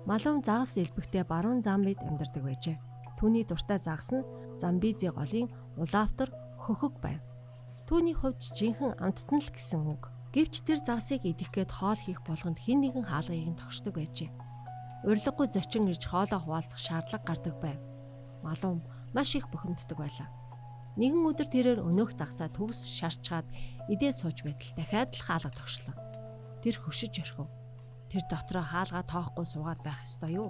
Малун загас элбэгтэй баруун Замбид амьдардаг байжээ. Түүний дуртай загас нь Замбези голын улаавтар хөхөг байв. Түүний хувьд жинхэнэ амттан л гэсэн үг. Гэвч тэр загасыг идэх гээд хоол хийх болгонд хэн нэгэн хаалгыг нь тогшдог байжээ. Урилгагүй зочин ирж хоолоо хуваалцах шаардлага гардаг байв. Малун маш их бухимддаг байлаа. Нэгэн өдөр тэрээр өнөөх загсаа төгс шарчгаад идээд сууж байтал дахиад л хаалга тогшлоо. Тэр хөшиж орхив. Тэр дотроо хаалгаа тоохгүй суугаад байх ёстой юу?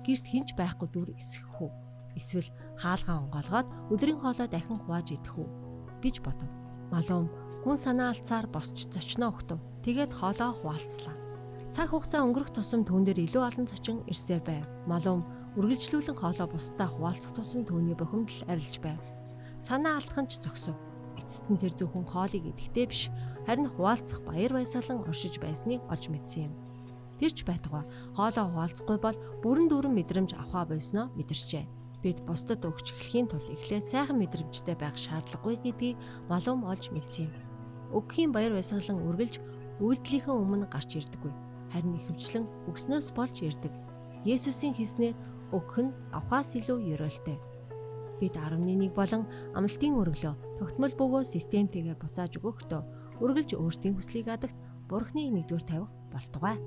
Гэрт хинч байхгүй дүр эсэх үү? Эсвэл хаалгаа онгоолгоод өдрийн хоолой дахин хувааж идэх үү гэж бодов. Малун гүн санаа алцаар босч зочноо өгтөв. Тэгээд хоолоо хуваалцлаа. Цаг хугацаа өнгөрөх тусам түүн дээр илүү олон зочин ирсээр байв. Малун үргэлжлүүлэн хоолоо бусдаа хуваалцах тусам түүний бухимдал арилж байв. Санаа алдах нь ч зогсов. Эцэст нь тэр зөвхөн хоолыг идэхдээ биш, харин хуваалцах баяр баясгалан оршиж байсныг олж мэдсэн юм. Тэр ч байтугай хоолоо хуваалцахгүй бол бүрэн дүүрэн мэдрэмж авахаа болсноо мэдэрчээ. Бид бусдад өгч эхлэхийн тулд эхлээд сайхан мэдрэмжтэй байх шаардлагагүй гэдгийг малун олж мэдсэн юм. Өгөхийн баяр баясгалан үргэлж үйлдэлийнхээ өмнө гарч ирдэггүй. Харин ихэвчлэн өгснөөс болж ирдэг. Есүсийн хийснээр өгөх нь авахаас илүү ёроолтой. Бид 11 болон амлалтын өргөлөө тогтмол бөгөө системтэйгээр буцааж өгөхдөө үргэлж өөрсдийн хүслийг адагт Бурхныг нэгдүгээр тавих болтугай.